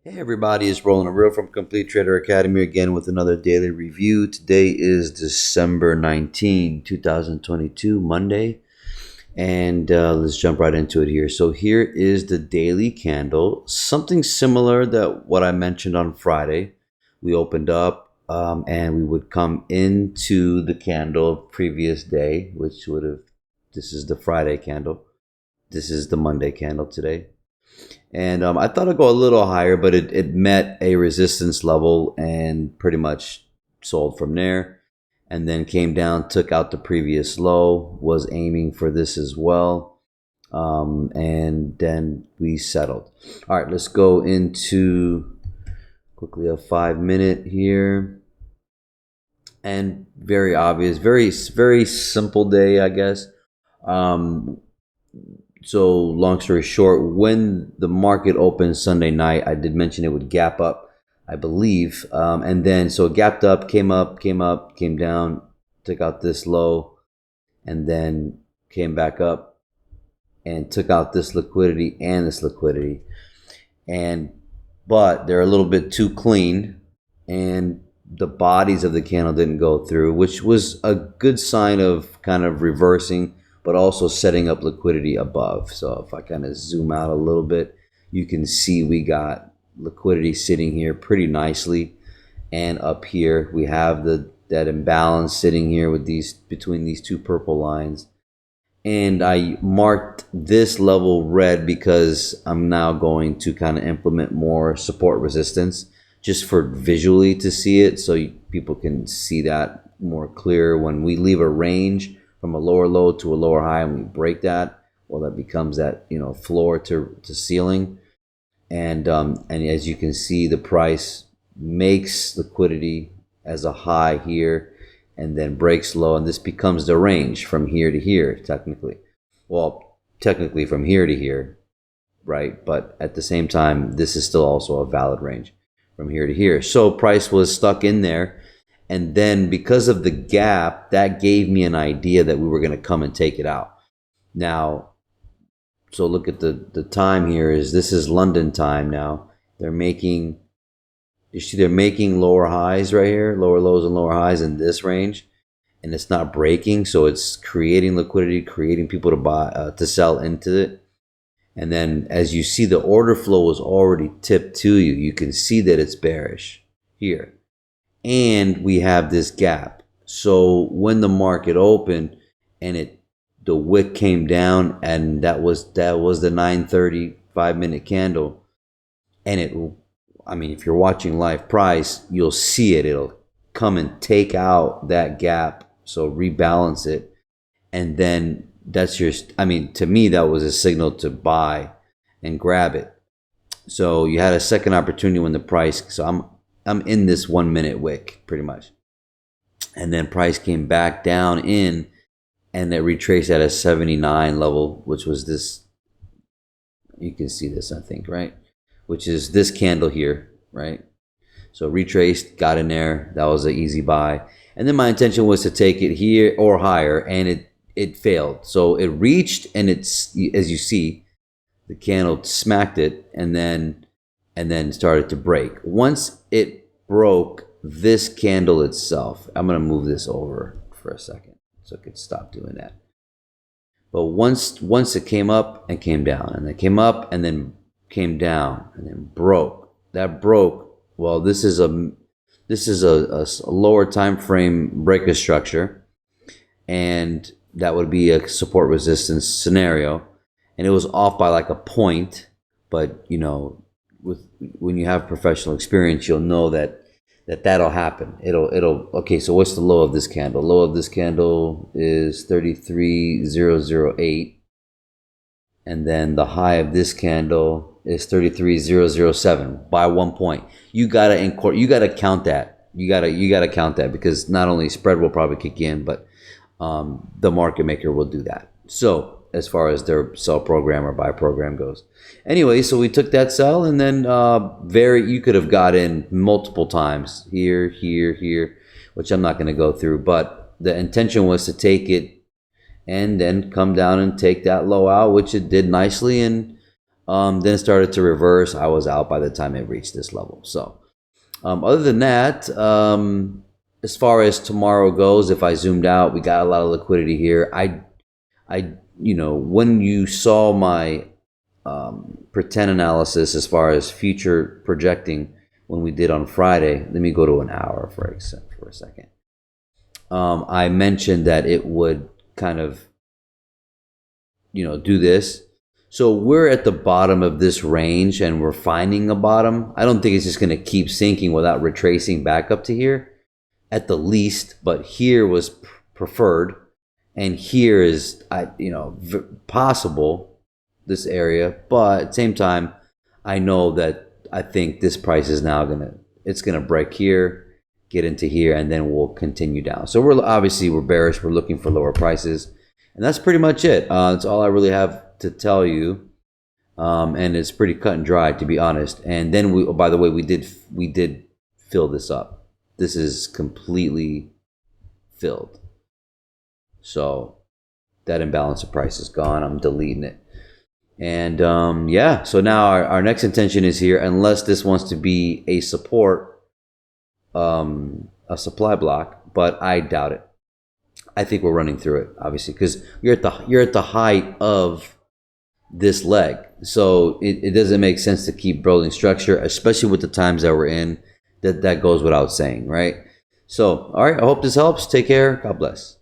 Hey everybody, it's Rolling a Reel from Complete Trader Academy again with another daily review. Today is December 19, 2022, Monday, and let's jump right into it here. So here is the daily candle, something similar to what I mentioned on Friday. We opened up and we would come into the candle previous day, which would have, this is the Friday candle. This is the Monday candle today. And I thought it'd go a little higher, but it met a resistance level and pretty much sold from there. And then came down, took out the previous low, was aiming for this as well. And then we settled. All right, let's go into quickly a 5 minute here. And very obvious, very simple day, I guess. So long story short, when the market opened Sunday night, I did mention it would gap up, I believe. And then so it gapped up, came down, took out this low, and then came back up and took out this liquidity and this liquidity. But they're a little bit too clean, and the bodies of the candle didn't go through, which was a good sign of kind of reversing, but also setting up liquidity above. So if I kind of zoom out a little bit, you can see we got liquidity sitting here pretty nicely. And up here, we have that imbalance sitting here with between these two purple lines. And I marked this level red because I'm now going to kind of implement more support resistance just for visually to see it, so people can see that more clear. When we leave a range from a lower low to a lower high and we break that, well, that becomes that, floor to ceiling. And as you can see, the price makes liquidity as a high here and then breaks low, and this becomes the range from here to here, technically. Well, technically from here to here, right? But at the same time, this is still also a valid range from here to here. So price was stuck in there. And then because of the gap, that gave me an idea that we were going to come and take it out. Now, so look at the time here. This is London time now. They're making, you see they're making lower highs right here, lower lows and lower highs in this range. And it's not breaking, so it's creating liquidity, creating people to buy, to sell into it. And then as you see, the order flow is already tipped to you. You can see that it's bearish here. And we have this gap. So when the market opened and the wick came down, and that was the 9:30 5-minute candle, and if you're watching live price, you'll see it. It'll come and take out that gap, so rebalance it, and then that's to me that was a signal to buy and grab it. So you had a second opportunity when the price, so I'm in this 1 minute wick pretty much. And then price came back down in, and it retraced at a 79 level, which was this, you can see this, I think, right? Which is this candle here, right? So retraced, got in there, that was an easy buy. And then my intention was to take it here or higher, and it failed. So it reached, and it's, as you see, the candle smacked it, and then started to break. Once it broke this candle itself, I'm going to move this over for a second so it could stop doing that. But once it came up and came down, and it came up and then came down and then broke. That broke. Well, this is a lower time frame breaker structure, and that would be a support resistance scenario, and it was off by like a point. But when you have professional experience, you'll know that'll happen. Okay, so what's the low of this candle? Low of this candle is 33,008, and then the high of this candle is 33,007 by 1 point. You gotta count that. You gotta count that, because not only spread will probably kick in, but the market maker will do that. So as far as their sell program or buy program goes. Anyway, so we took that sell, and then you could have got in multiple times here, which I'm not going to go through, but the intention was to take it and then come down and take that low out, which it did nicely, and Then it started to reverse. I was out by the time it reached this level. So other than that, as far as tomorrow goes, if I zoomed out, we got a lot of liquidity here. When you saw my pretend analysis as far as future projecting when we did on Friday, let me go to an hour for a second. I mentioned that it would kind of, do this. So we're at the bottom of this range and we're finding a bottom. I don't think it's just going to keep sinking without retracing back up to here at the least, but here was preferred. And here is, possible, this area. But at the same time, I know that I think this price is now it's going to break here, get into here, and then we'll continue down. So we're bearish. We're looking for lower prices. And that's pretty much it. That's all I really have to tell you. And it's pretty cut and dry, to be honest. And then by the way, we did fill this up. This is completely filled. So that imbalance of price is gone. I'm deleting it. And so now our next intention is here, unless this wants to be a support, a supply block, but I doubt it. I think we're running through it, obviously, because you're at the height of this leg. So it doesn't make sense to keep building structure, especially with the times that we're in. That goes without saying, right? So, all right, I hope this helps. Take care. God bless.